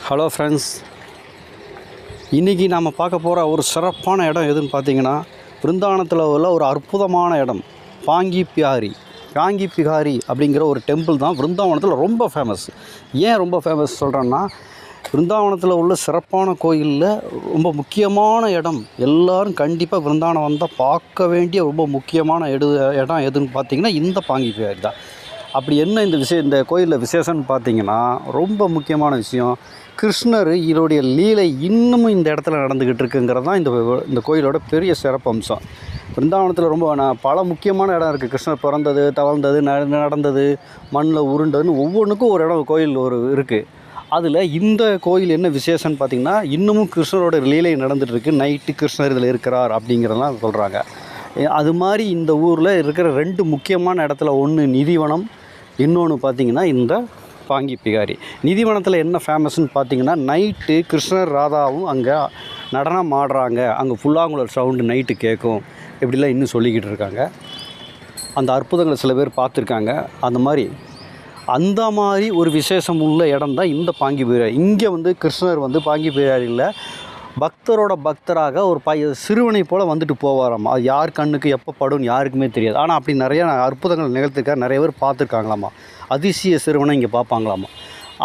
Hello friends, இன்றைக்கி நாம் பார்க்க போகிற ஒரு சிறப்பான இடம் எதுன்னு பார்த்தீங்கன்னா, பிருந்தாவனத்தில் உள்ள ஒரு அற்புதமான இடம் பாங்கி பிஹாரி அப்படிங்கிற ஒரு டெம்பிள் தான் பிருந்தாவனத்தில் ரொம்ப ஃபேமஸ். ஏன் ரொம்ப ஃபேமஸ் சொல்கிறேன்னா, பிருந்தாவனத்தில் உள்ள சிறப்பான கோயிலில் ரொம்ப முக்கியமான இடம், எல்லோரும் கண்டிப்பாக பிருந்தாவனம் வந்தால் பார்க்க வேண்டிய ரொம்ப முக்கியமான இடம் எதுன்னு பார்த்திங்கன்னா இந்த பாங்கி பிஹாரி தான். அப்படி என்ன இந்த கோயிலில் விசேஷம்னு பார்த்தீங்கன்னா, ரொம்ப முக்கியமான விஷயம், கிருஷ்ணர் இதோடைய லீலை இன்னமும் இந்த இடத்துல நடந்துக்கிட்டு இருக்குங்கிறது தான் இந்த கோயிலோட பெரிய சிறப்பு அம்சம். பிருந்தாவனத்தில் ரொம்ப பல முக்கியமான இடம் இருக்குது. கிருஷ்ணர் பிறந்தது, தவழ்ந்தது, நடந்தது, மண்ணில் உருண்டதுன்னு ஒவ்வொன்றுக்கும் ஒரு இடம் கோயில் இருக்குது. அதில் இந்த கோயில் என்ன விசேஷம்னு பார்த்திங்கன்னா, இன்னமும் கிருஷ்ணரோட லீலை நடந்துகிட்ருக்கு. நைட்டு கிருஷ்ணர் இதில் இருக்கிறார் அப்படிங்கிறதெல்லாம் சொல்கிறாங்க. அது மாதிரி இந்த ஊரில் இருக்கிற 2 முக்கியமான இடத்துல, ஒன்று நிதிவனம், இன்னொன்று பார்த்திங்கன்னா இந்த பாங்கி பிஹாரி. நிதிவனத்தில் என்ன ஃபேமஸ்ன்னு பார்த்திங்கன்னா, நைட்டு கிருஷ்ணர் ராதாவும் அங்கே நடனம் ஆடுறாங்க, அங்கே புல்லாங்குழல் சவுண்டு நைட்டு கேட்கும், இப்படிலாம் இன்னும் சொல்லிக்கிட்டு இருக்காங்க. அந்த அற்புதங்களை சில பேர் பார்த்துருக்காங்க. அந்த மாதிரி ஒரு விசேஷம் உள்ள இடம் தான் இந்த பாங்கி பிஹாரி. இங்கே கிருஷ்ணர் பாங்கி பிஹாரியில் பக்தரோட பக்தராக ஒரு சிறுவனை போல் வந்துட்டு போவாராம்மா. அது யார் கண்ணுக்கு எப்போ படும்னு யாருக்குமே தெரியாது. ஆனால் அப்படி நிறையா அற்புதங்கள் நிகழ்த்திருக்காரு. நிறைய பேர் பார்த்துருக்காங்களாம்மா. அதிசய சிறுவனை இங்கே பார்ப்பாங்களாம்மா.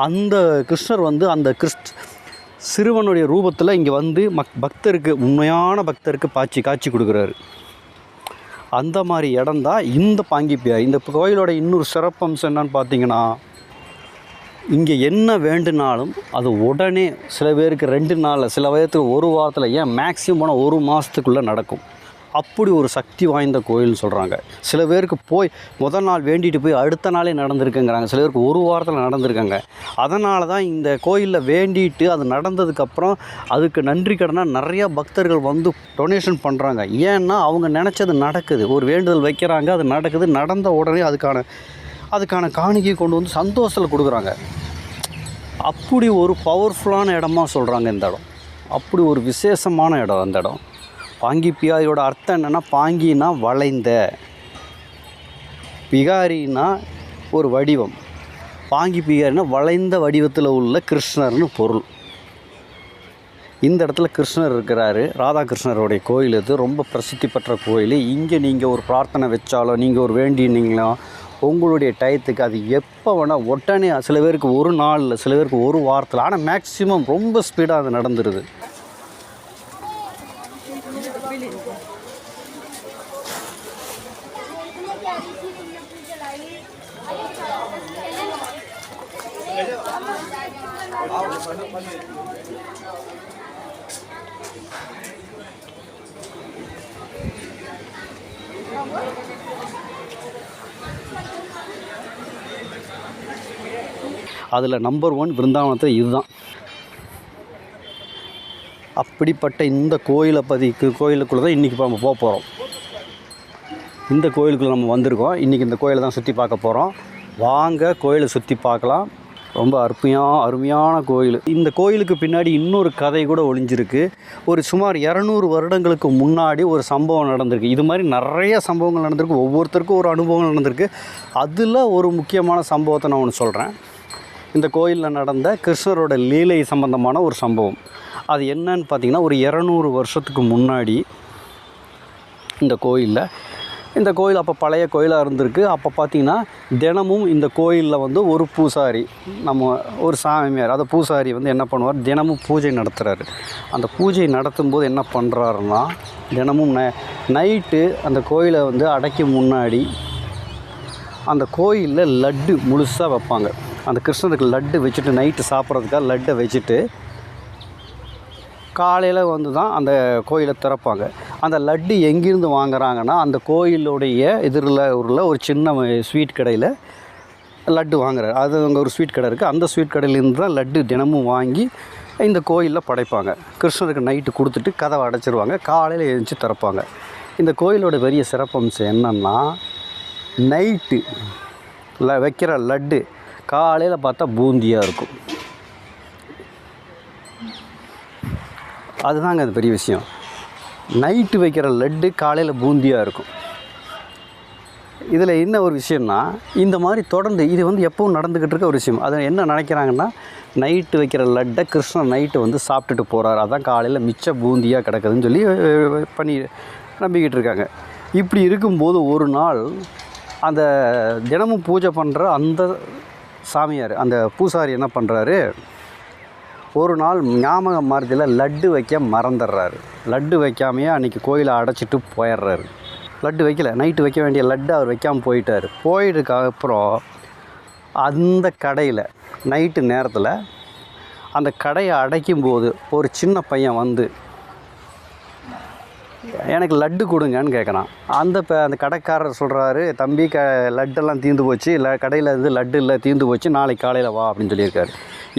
அந்த கிருஷ்ணர் அந்த சிறுவனுடைய ரூபத்தில் இங்கே பக்தருக்கு, உண்மையான பக்தருக்கு காட்சி கொடுக்குறாரு. அந்த மாதிரி இடம் தான் இந்த பாங்கி பிஹாரி. இந்த கோயிலோட இன்னொரு சிறப்பம்சம் என்னன்னு பார்த்தீங்கன்னா, இங்கே என்ன வேண்டுனாலும் அது உடனே, சில பேருக்கு 2 நாளில், சில பேருக்கு 1 வாரத்தில், ஏன் மேக்ஸிமம் போனால் 1 மாதத்துக்குள்ளே நடக்கும். அப்படி ஒரு சக்தி வாய்ந்த கோயில்னு சொல்கிறாங்க. சில பேருக்கு முதல் நாள் வேண்டிட்டு போய் அடுத்த நாளே நடந்திருக்குங்கிறாங்க. சில பேருக்கு 1 வாரத்தில் நடந்திருக்காங்க. அதனால தான் இந்த கோயிலில் வேண்டிட்டு அது நடந்ததுக்கப்புறம் அதுக்கு நன்றி கடனாக நிறையா பக்தர்கள் டொனேஷன் பண்ணுறாங்க. ஏன்னா அவங்க நினச்சது நடக்குது. ஒரு வேண்டுதல் வைக்கிறாங்க, அது நடக்குது. நடந்த உடனே அதுக்கான காணிக்கை கொண்டு சந்தோஷத்தில் கொடுக்குறாங்க. அப்படி ஒரு பவர்ஃபுல்லான இடமா சொல்கிறாங்க இந்த இடம். அப்படி ஒரு விசேஷமான இடம் அந்த இடம். பாங்கி பிஹாரியோட அர்த்தம் என்னென்னா, பாங்கினா வளைந்த, பிஹாரினா ஒரு வடிவம், பாங்கி பிஹாரினா வளைந்த வடிவத்தில் உள்ள கிருஷ்ணர்னு பொருள். இந்த இடத்துல கிருஷ்ணர் இருக்கிறாரு. ராதாகிருஷ்ணருடைய கோயில் இது. ரொம்ப பிரசித்தி பெற்ற கோயில். இங்கே நீங்கள் ஒரு பிரார்த்தனை வச்சாலோ, நீங்கள் ஒரு வேண்டினீங்களோ, உங்களுடைய டயத்துக்கு அது எப்போ வேணால் உடனே, சில பேருக்கு 1 நாளில், சில பேருக்கு 1 வாரத்தில், ஆனால் மேக்ஸிமம் ரொம்ப ஸ்பீடாக அது நடந்துருது. அதில் நம்பர் 1 பிருந்தாவனத்தில் இதுதான். அப்படிப்பட்ட இந்த கோயிலுக்குள்ளே தான் இன்றைக்கி நம்ம போக போகிறோம். இந்த கோயிலுக்குள்ளே நம்ம வந்திருக்கோம். இன்றைக்கி இந்த கோயிலை தான் சுற்றி பார்க்க போகிறோம். வாங்க கோயிலை சுற்றி பார்க்கலாம். ரொம்ப அருமையான கோயில். இந்த கோயிலுக்கு பின்னாடி இன்னொரு கதை கூட ஒளிஞ்சிருக்கு. ஒரு சுமார் 200 வருடங்களுக்கு முன்னாடி ஒரு சம்பவம் நடந்திருக்கு. இது மாதிரி நிறைய சம்பவங்கள் நடந்திருக்கு. ஒவ்வொருத்தருக்கும் ஒரு அனுபவம் நடந்திருக்கு. அதில் ஒரு முக்கியமான சம்பவத்தை நான் ஒன்று சொல்கிறேன். இந்த கோயிலில் நடந்த கிருஷ்ணரோட லீலை சம்பந்தமான ஒரு சம்பவம். அது என்னன்னு பார்த்திங்கன்னா, ஒரு 200 வருஷத்துக்கு முன்னாடி இந்த கோயில் அப்போ பழைய கோயிலாக இருந்திருக்கு. அப்போ பார்த்திங்கன்னா, தினமும் இந்த கோயிலில் ஒரு பூசாரி, ஒரு சாமியார், அந்த பூசாரி என்ன பண்ணுவார், தினமும் பூஜை நடத்துகிறாரு. அந்த பூஜை நடத்தும்போது என்ன பண்ணுறாருன்னா, தினமும் நைட்டு அந்த கோயிலை அடைக்கும் முன்னாடி அந்த கோயிலில் லட்டு முழுசாக வைப்பாங்க. அந்த கிருஷ்ணருக்கு லட்டு வச்சுட்டு, நைட்டு சாப்பிட்றதுக்காக லட்டை வச்சுட்டு காலையில் தான் அந்த கோயிலை திறப்பாங்க. அந்த லட்டு எங்கேருந்து வாங்குறாங்கன்னா, அந்த கோயிலுடைய எதிரில் ஒரு சின்ன ஸ்வீட் கடையில் லட்டு வாங்குறாரு. அது அங்கே ஒரு ஸ்வீட் கடை இருக்குது. அந்த ஸ்வீட் கடையிலேருந்து தான் லட்டு தினமும் வாங்கி இந்த கோயிலில் படைப்பாங்க. கிருஷ்ணருக்கு நைட்டு கொடுத்துட்டு கதவை அடைச்சிருவாங்க. காலையில் எழுந்துச்சி திறப்பாங்க. இந்த கோயிலோட பெரிய சிறப்பம்சம் என்னென்னா, நைட்டு வைக்கிற லட்டு காலையில் பார்த்தா பூந்தியாக இருக்கும். அதுதாங்க அது பெரிய விஷயம். நைட்டு வைக்கிற லட்டு காலையில் பூந்தியாக இருக்கும். இதில் என்ன ஒரு விஷயம்னா, இந்த மாதிரி தொடர்ந்து இது வந்து எப்பவும் நடந்துக்கிட்டு இருக்க ஒரு விஷயம். அதை என்ன நினைக்கிறாங்கன்னா, நைட்டு வைக்கிற லட்டை கிருஷ்ணர் நைட்டு வந்து சாப்பிட்டுட்டு போகிறார், அதான் காலையில் மிச்ச பூந்தியாக கிடக்குதுன்னு சொல்லி பண்ணி நம்பிக்கிட்டு இருக்காங்க. இப்படி இருக்கும்போது ஒரு நாள் அந்த தினமும் பூஜை பண்ணுற அந்த சாமியார், அந்த பூசாரி என்ன பண்ணுறாரு, ஒரு நாள் ஞாபகம் மறதியில் லட்டு வைக்க மறந்துடுறாரு. லட்டு வைக்காமையே அன்றைக்கி கோயிலை அடைச்சிட்டு போயிடுறாரு. லட்டு வைக்கல, நைட்டு வைக்க வேண்டிய லட்டு அவர் வைக்காமல் போயிட்டார். போயிட்டதுக்கப்புறம் அந்த கடையில் நைட்டு நேரத்தில் அந்த கடையை அடைக்கும்போது ஒரு சின்ன பையன் வந்து எனக்கு லட்டு கொடுங்கன்னு கேட்குறான். அந்த கடைக்காரர் சொல்கிறாரு, தம்பி லட்டெல்லாம் தீர்ந்து போச்சு, இல்லை கடையில் இருந்து லட்டு இல்லை தீர்ந்து போச்சு, நாளைக்கு காலையில் வா அப்படின்னு சொல்லியிருக்காரு.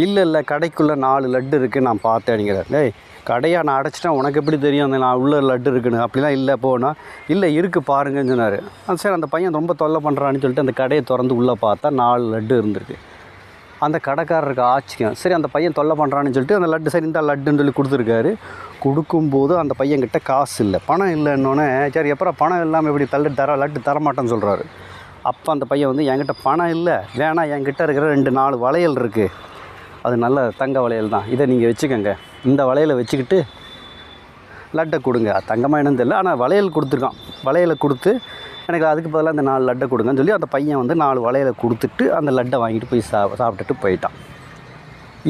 இல்லை கடைக்குள்ளே 4 லட்டு இருக்குது நான் பார்த்தேன் அப்படிங்கிறார். டேய் கடையாக நான் அடைச்சிட்டேன், உனக்கு எப்படி தெரியும் அந்த நான் உள்ள லட்டு இருக்குன்னு? அப்படிலாம் இல்லை போனால் இல்லை இருக்குது பாருங்கன்னு சொன்னார். சரி அந்த பையன் ரொம்ப தொல்லை பண்ணுறான்னு சொல்லிட்டு அந்த கடையை திறந்து உள்ளே பார்த்தா 4 லட்டு இருந்திருக்கு. அந்த கடைக்காரருக்கு ஆச்சரியம். சரி அந்த பையன் தொல்லை பண்ணுறான்னு சொல்லிட்டு அந்த லட்டு சரி இந்த லட்டுன்னு சொல்லி கொடுத்துருக்காரு. கொடுக்கும்போது அந்த பையன்கிட்ட காசு இல்லை, பணம் இல்லைன்னொன்னே சரி எப்போ பணம் இல்லாமல் எப்படி லட்டு தரமாட்டேன்னு சொல்கிறாரு. அப்போ அந்த பையன் வந்து என்கிட்ட பணம் இல்லை, வேணா என்கிட்ட இருக்கிற 4 வளையல் இருக்குது, அது நல்ல தங்க வளையல் தான், இதை நீங்கள் வச்சுக்கோங்க, இந்த வளையலை வச்சுக்கிட்டு லட்டை கொடுங்க. தங்கமாக என்னன்னு தெரியல, ஆனால் வளையல் கொடுத்துருக்கான். வளையலை கொடுத்து எனக்கு அதுக்கு பதிலாக அந்த 4 லட்டை கொடுங்கன்னு சொல்லி அந்த பையன் வந்து 4 வளையலை கொடுத்துட்டு அந்த லட்டை வாங்கிட்டு போய் சாப்பிட்டுட்டு போயிட்டான்.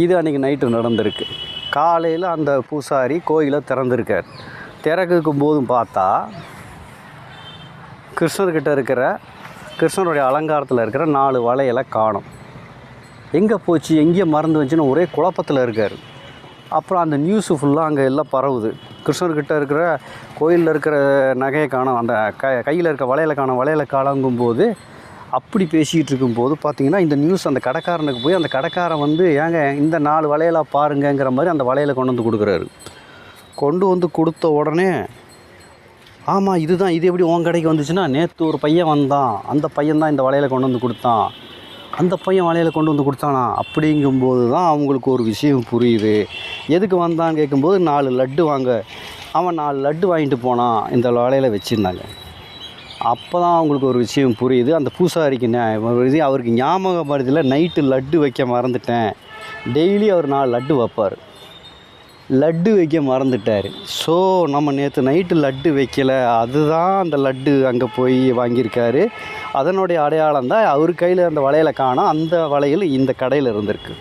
இது அன்றைக்கி நைட்டு நடந்திருக்கு. காலையில் அந்த பூசாரி கோயிலை திறந்துருக்கார். திறக்கும் போதும் பார்த்தா கிருஷ்ணருடைய அலங்காரத்தில் இருக்கிற 4 வளையலை காணோம். எங்கே போச்சு, எங்கேயோ மறந்து வந்துச்சுன்னு ஒரே குழப்பத்தில் இருக்கார். அப்புறம் அந்த நியூஸு ஃபுல்லாக அங்கே எல்லாம் பரவுது. கிருஷ்ணர்கிட்ட இருக்கிற கோயிலில் இருக்கிற நகையை காணோம், அந்த கையில் இருக்க வளையலை காணங்கும்போது அப்படி பேசிக்கிட்டு இருக்கும்போது பார்த்திங்கன்னா இந்த நியூஸ் அந்த கடைக்காரனுக்கு போய் அந்த கடைக்காரன் வந்து ஏங்க இந்த 4 வளையலாக பாருங்கிற மாதிரி அந்த வளையலை கொண்டு வந்து கொடுக்குறாரு. கொண்டு வந்து கொடுத்த உடனே ஆமாம் இதுதான், இது எப்படி உன் கடைக்கு வந்துச்சுன்னா, நேற்று ஒரு பையன் வந்தான், அந்த பையன் தான் இந்த வளையலை கொண்டு வந்து கொடுத்தான், அந்த பையன் வளையலை கொண்டு வந்து கொடுத்தானா அப்படிங்கும்போது தான் அவங்களுக்கு ஒரு விஷயம் புரியுது. எதுக்கு வந்தான்னு கேட்கும்போது 4 லட்டு வாங்க, அவன் 4 லட்டு வாங்கிட்டு போனான், இந்த வளையலை வச்சுருந்தாங்க. அப்போ தான் அவங்களுக்கு ஒரு விஷயம் புரியுது. அந்த பூசாரிக்கு அவருக்கு ஞாபகம் மறதியில் நைட்டு லட்டு வைக்க மறந்துட்டேன். டெய்லி அவர் 4 லட்டு வைப்பார், லட்டு வைக்க மறந்துட்டார். ஸோ நம்ம நேற்று நைட்டு லட்டு வைக்கலை, அதுதான் அந்த லட்டு அங்கே போய் வாங்கியிருக்காரு. அதனுடைய அடையாளம் தான் அவர் கையில் அந்த வளையலை காணோம், அந்த வளையல் இந்த கடையில் இருந்திருக்கு.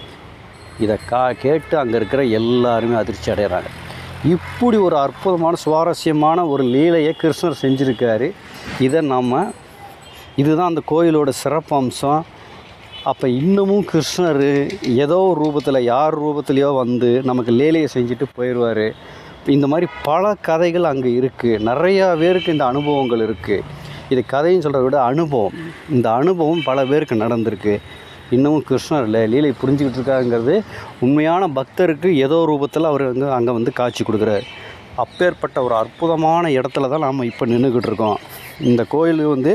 இதை கேட்டு அங்கே இருக்கிற எல்லாருமே அதிர்ச்சி அடைகிறாங்க. இப்படி ஒரு அற்புதமான சுவாரஸ்யமான ஒரு லீலையை கிருஷ்ணர் செஞ்சுருக்காரு. இதுதான் அந்த கோயிலோட சிறப்பு அம்சம். அப்போ இன்னமும் கிருஷ்ணர் ஏதோ ஒரு ரூபத்தில் யார் ரூபத்துலையோ வந்து நமக்கு லீலையை செஞ்சுட்டு போயிடுவார். இந்த மாதிரி பல கதைகள் அங்கே இருக்குது. நிறையா பேருக்கு இந்த அனுபவங்கள் இருக்குது. இது கதைன்னு சொல்கிறத விட அனுபவம். இந்த அனுபவம் பல பேருக்கு நடந்திருக்கு. இன்னமும் கிருஷ்ணர் லீலை புரிஞ்சுக்கிட்டு இருக்காங்கிறது உண்மையான பக்தருக்கு ஏதோ ரூபத்தில் அவர் வந்து அங்கே வந்து காட்சி கொடுக்குறாரு. அப்பேற்பட்ட ஒரு அற்புதமான இடத்துல தான் நாம் இப்போ நின்றுக்கிட்டு இருக்கோம். இந்த கோயில் வந்து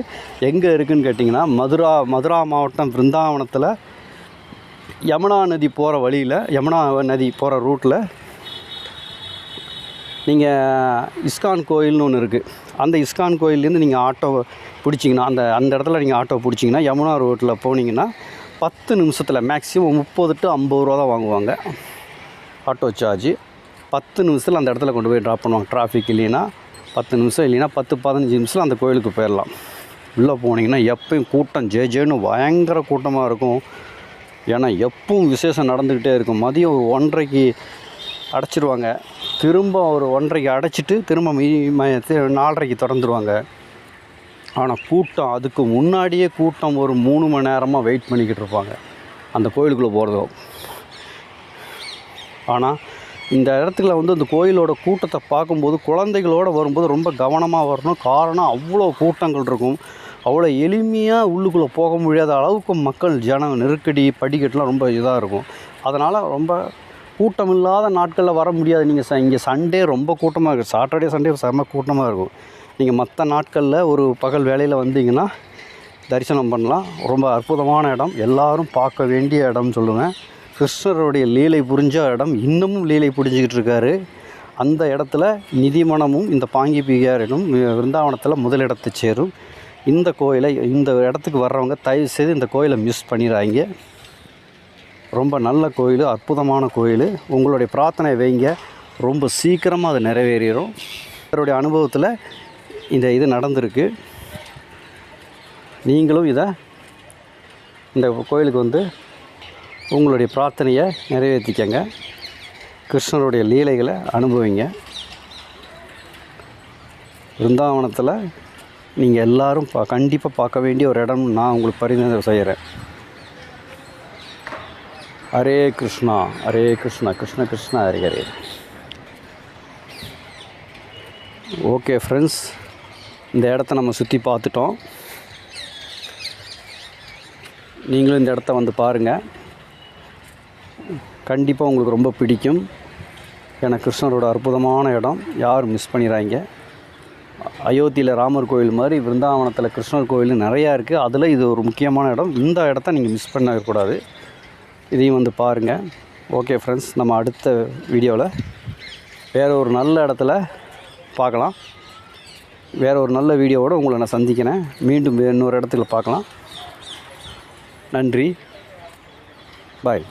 எங்கே இருக்குதுன்னு கேட்டிங்கன்னா, மதுரா மாவட்டம் பிருந்தாவனத்தில் யமுனா நதி போகிற வழியில், யமுனா நதி போகிற ரூட்டில் நீங்கள் இஸ்கான் கோயில்னு ஒன்று இருக்குது. அந்த இஸ்கான் கோயிலேருந்து நீங்கள் ஆட்டோ பிடிச்சிங்கன்னா, அந்த இடத்துல நீங்கள் ஆட்டோ பிடிச்சிங்கன்னா யமுனா ரோட்டில் போனீங்கன்னா 10 நிமிஷத்தில் மேக்ஸிமம் 30 to 50 ரூபா தான் வாங்குவாங்க ஆட்டோ சார்ஜ். 10 நிமிஷத்தில் அந்த இடத்துல கொண்டு போய் ட்ராப் பண்ணுவாங்க. டிராஃபிக் இல்லைன்னா 10 நிமிஷம், இல்லைன்னா 10-15 நிமிஷத்தில் அந்த கோயிலுக்கு போயிடலாம். உள்ளே போனீங்கன்னா எப்பயும் கூட்டம் ஜேன்னு பயங்கர கூட்டமாக இருக்கும். ஏன்னா எப்பவும் விசேஷம் நடந்துக்கிட்டே இருக்கும். மதியம் ஒரு 1:30க்கு அடைச்சிடுவாங்க, திரும்ப ஒரு 1:30க்கு அடைச்சிட்டு திரும்ப 4:30க்கு திறந்துருவாங்க. ஆனால் கூட்டம் அதுக்கு முன்னாடியே கூட்டம் ஒரு 3 மணி நேரமாக வெயிட் பண்ணிக்கிட்டு இருப்பாங்க அந்த கோயிலுக்குள்ளே போகிறதோ. ஆனால் இந்த இடத்துல வந்து அந்த கோயிலோட கூட்டத்தை பார்க்கும்போது குழந்தைகளோடு வரும்போது ரொம்ப கவனமாக வரணும். காரணம் அவ்வளோ கூட்டங்கள் இருக்கும். அவ்வளோ எளிமையாக உள்ளுக்குள்ளே போக முடியாத அளவுக்கு மக்கள் நெருக்கடி படிக்கட்டுலாம் ரொம்ப இதாக இருக்கும். அதனால் ரொம்ப கூட்டம் இல்லாத நாட்களில் வர முடியாது. நீங்கள் இங்கே சண்டே ரொம்ப கூட்டமாக இருக்குது, சாட்டர்டே சண்டே செம்ம கூட்டமாக இருக்கும். நீங்கள் மற்ற நாட்களில் ஒரு பகல் வேலையில் வந்தீங்கன்னா தரிசனம் பண்ணலாம். ரொம்ப அற்புதமான இடம், எல்லோரும் பார்க்க வேண்டிய இடம்னு சொல்லுவேன். கிருஷ்ணருடைய லீலை புரிஞ்ச இடம், இன்னமும் லீலை புரிஞ்சிக்கிட்டு இருக்காரு. அந்த இடத்துல நிதிமனமும் இந்த பாங்கி பிகாரினும் விருந்தாவனத்தில் முதலிடத்தை சேரும். இந்த கோயிலை, இந்த இடத்துக்கு வர்றவங்க தயவுசெய்து இந்த கோயிலை மிஸ் பண்ணிடாதீங்க. ரொம்ப நல்ல கோயில், அற்புதமான கோயில். உங்களுடைய பிரார்த்தனை வைங்க, ரொம்ப சீக்கிரமாக அது நிறைவேறிடும். அவருடைய அனுபவத்தில் இது நடந்திருக்கு. நீங்களும் இந்த கோயிலுக்கு வந்து உங்களுடைய பிரார்த்தனையை நிறைவேற்றிக்கங்க. கிருஷ்ணருடைய லீலைகளை அனுபவிங்க. பிருந்தாவனத்தில் நீங்கள் எல்லோரும் கண்டிப்பாக பார்க்க வேண்டிய ஒரு இடம் நான் உங்களுக்கு பரிந்துரை செய்கிறேன். ஹரே கிருஷ்ணா, ஹரே கிருஷ்ணா, கிருஷ்ண கிருஷ்ணா, ஹரே ஹரே. ஓகே ஃப்ரெண்ட்ஸ், இந்த இடத்த நம்ம சுற்றி பார்த்துட்டோம். நீங்களும் இந்த இடத்த வந்து பாருங்கள். கண்டிப்பாக உங்களுக்கு ரொம்ப பிடிக்கும். ஏன்னா கிருஷ்ணரோட அற்புதமான இடம், யாரும் மிஸ் பண்ணிடுறாங்க. அயோத்தியில் ராமர் கோயில் மாதிரி விருந்தாவனத்தில் கிருஷ்ணர் கோயில் நிறையா இருக்குது. அதில் இது ஒரு முக்கியமான இடம். இந்த இடத்த நீங்கள் மிஸ் பண்ணக்கூடாது. இதையும் வந்து பாருங்கள். ஓகே ஃப்ரெண்ட்ஸ், நம்ம அடுத்த வீடியோவில் வேறு ஒரு நல்ல இடத்துல பார்க்கலாம். வேறு ஒரு நல்ல வீடியோவோடு உங்களை நான் சந்திக்கிறேன். மீண்டும் இன்னொரு இடத்துல பார்க்கலாம். நன்றி, பாய்.